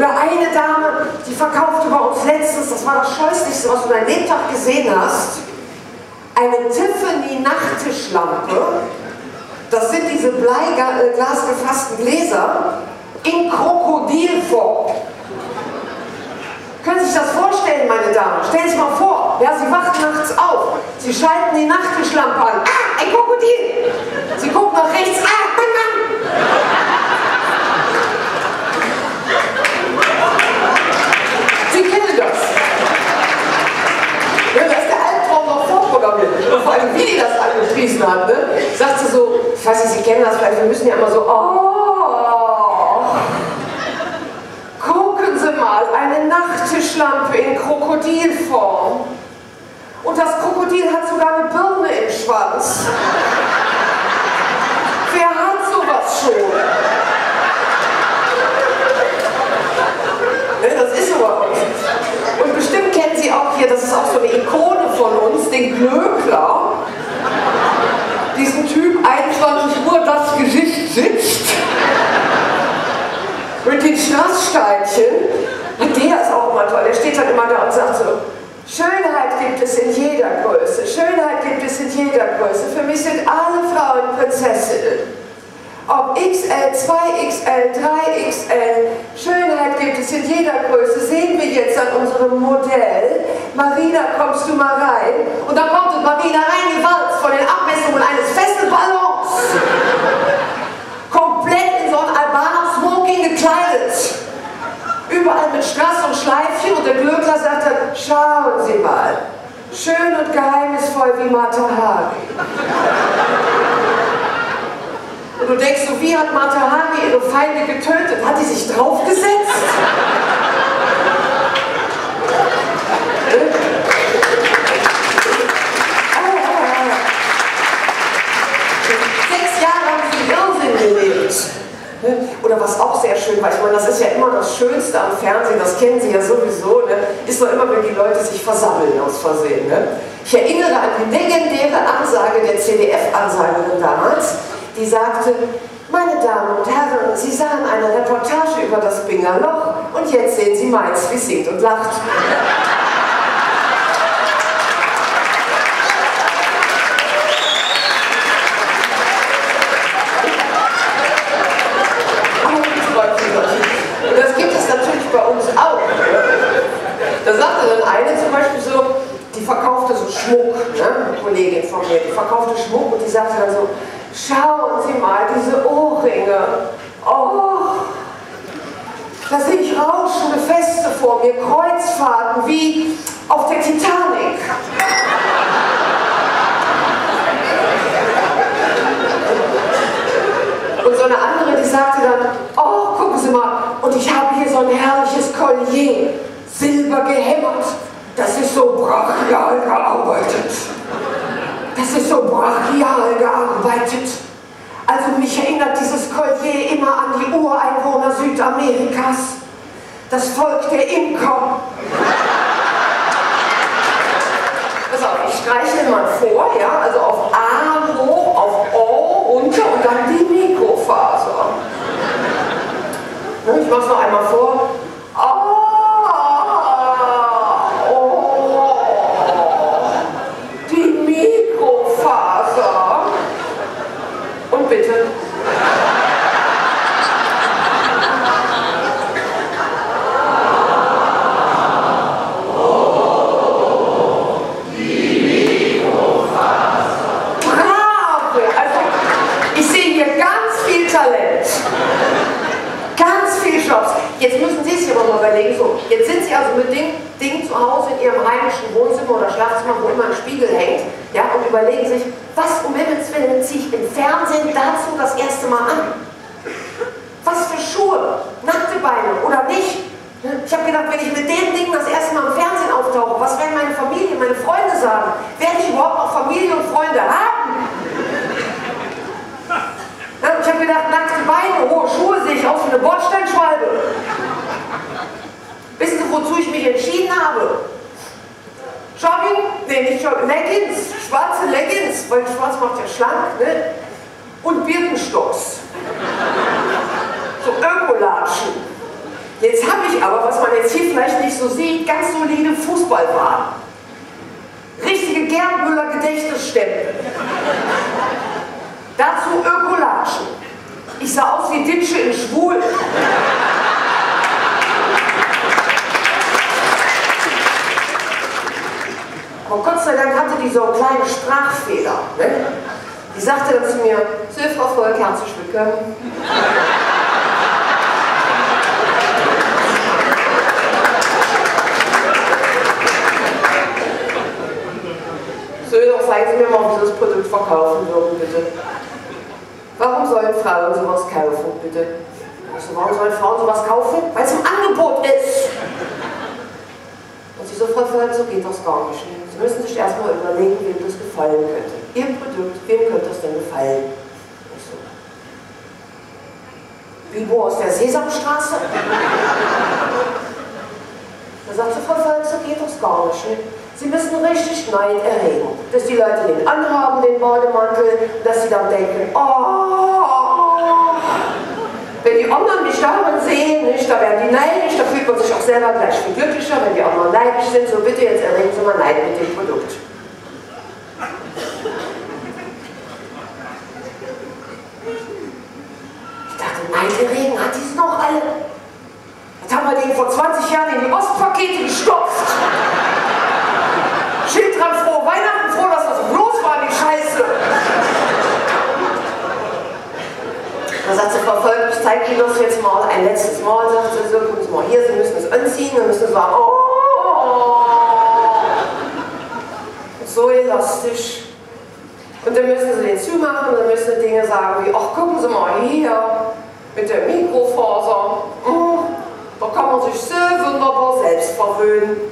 Oder eine Dame, die verkaufte bei uns letztens, das war das Scheußlichste, was du dein Lebtag gesehen hast, eine Tiffany-Nachttischlampe. Das sind diese bleiglasgefassten Gläser in Krokodilform. Können Sie sich das vorstellen, meine Damen? Stellen Sie sich mal vor, ja, Sie wachen nachts auf, Sie schalten die Nachttischlampe an. Ah, ein Krokodil! Sie gucken nach rechts, ah, Mann! Sie kennen das. Ja, da ist der Albtraum noch vorprogrammiert. Und vor allem, wie die das angepriesen hat, ne? Sagt sie so, ich weiß nicht, Sie kennen das vielleicht, wir müssen ja immer so, gucken Sie mal, eine Nachttischlampe in Krokodilform. Und das Krokodil hat sogar eine Birne im Schwanz. Wer hat sowas schon? Ne, das ist aber uns. Und bestimmt kennen Sie auch hier, das ist auch so eine Ikone von uns, den Glöckler. Diesen Typ, 21 Uhr, das Gesicht sitzt. Mit den Strasssteinchen. Und der ist auch immer toll. Der steht dann immer da und sagt so, Schönheit gibt es in jeder Größe. Schönheit gibt es in jeder Größe. Für mich sind alle Frauen Prinzessinnen. Ob XL, 2XL, 3XL, Schönheit gibt es in jeder Größe. Sehen wir jetzt an unserem Modell. Marina, kommst du mal rein? Und dann kommt Marina reingewalzt von den Abmessungen eines Fesselballons. Komplett in so ein Albaner-Smoking gekleidet. Überall mit Strass und Schleifchen und der Glöckler sagt dann, schauen Sie mal, schön und geheimnisvoll wie Mata Hari. Und du denkst so, wie hat Mata Hari ihre Feinde getötet? Hat die sich draufgesetzt? 6 Jahre haben sie Irrsinn gelebt. Oder was auch sehr schön war, ich meine, das ist ja immer das Schönste am Fernsehen, das kennen Sie ja sowieso, ne? Ist doch immer, wenn die Leute sich versammeln aus Versehen. Ne? Ich erinnere an die legendäre Ansage der CDF-Ansagerin damals, die sagte, meine Damen und Herren, Sie sahen eine Reportage über das Binger Loch und jetzt sehen Sie meins, wie singt und lacht. Und das gibt es natürlich bei uns auch. Da sagte dann eine zum Beispiel so, die verkaufte so Schmuck, ne? Eine Kollegin von mir, die verkaufte Schmuck und die sagte dann so, schauen Sie mal, diese Ohrringe. Oh, da sehe ich rauschende Feste vor mir, Kreuzfahrten wie auf der Titanic. Und so eine andere, die sagte dann, oh, gucken Sie mal, und ich habe hier so ein herrliches Collier, silber gehämmert. Das ist so brachial gearbeitet. Das ist so brachial gearbeitet. Also mich erinnert dieses Collier immer an die Ureinwohner Südamerikas. Das Volk der Imker. Pass auf, ich streiche mal vor, ja, also auf A hoch, auf O runter und dann die Mikrofaser. Ich mache es noch einmal vor. Die Mikrofaser. Und bitte. Jetzt müssen Sie sich aber mal überlegen, so, jetzt sind Sie also mit dem Ding zu Hause in Ihrem heimischen Wohnzimmer oder Schlafzimmer, wo immer ein Spiegel hängt, ja, und überlegen sich, was um Himmels Willen ziehe ich im Fernsehen dazu das erste Mal an? Was für Schuhe? Nackte Beine oder nicht? Ich habe gedacht, wenn ich mit dem Ding das erste Mal im Fernsehen auftauche, was werden meine Familie, meine Freunde sagen? Werde ich überhaupt noch Familie und Freunde haben? Ich habe gedacht, nackte Beine, hohe Schuhe, sehe ich aus wie eine Bordsteinschwalbe. Wissen Sie, wozu ich mich entschieden habe? Jogging? Nee, nicht Jogging, Leggings, schwarze Leggings, weil schwarz macht ja schlank, ne? Und Birkenstocks. So Ökolatschen. Jetzt habe ich aber, was man jetzt hier vielleicht nicht so sieht, ganz solide Fußballwagen. Richtige Gerd Müller Gedächtnisstempel. Dazu Ökolatschen. Ich sah aus wie Ditsche in Schwul. Aber Gott sei Dank hatte die so einen kleinen Sprachfehler. Ne? Die sagte dann zu mir, so, Frau Volk, herzlich willkommen. So, doch sagen Sie mir mal, wie Sie das Produkt verkaufen würden, bitte. Warum sollen Frauen sowas kaufen, bitte? Also, warum sollen Frauen sowas kaufen? Weil es im Angebot ist. Und sie so, Frau Volk, so geht das gar nicht. Sie müssen sich erstmal überlegen, wem das gefallen könnte. Ihr Produkt, wem könnte das denn gefallen? So. Bibo aus der Sesamstraße? Da sagt sie, Frau Volk, so geht das gar nicht. Sie müssen richtig Neid erregen, dass die Leute den anhaben, den Bademantel, dass sie dann denken, oh, wenn die anderen mich darin sehen, nicht, da werden die neidisch, da fühlt man sich auch selber gleich viel glücklicher, wenn die anderen neidisch sind, so bitte jetzt erregen Sie mal Neid mit dem Produkt. Ich dachte, Neid erregen, hat die es noch alle? Jetzt haben wir den vor 20 Jahren in die Ostpakete gestopft. Schild dran, frohe Weihnachten, froh, dass das bloß war, die Scheiße. Da sagt sie, Frau Volk, ich zeige Ihnen das jetzt mal ein letztes Mal. Sagt sie, so, gucken Sie mal hier, Sie müssen es anziehen, dann müssen Sie sagen, oh, so elastisch. Und dann müssen Sie den zumachen, dann müssen Sie Dinge sagen wie, ach, gucken Sie mal hier, mit der Mikrofaser, da kann man sich so wunderbar selbst verwöhnen.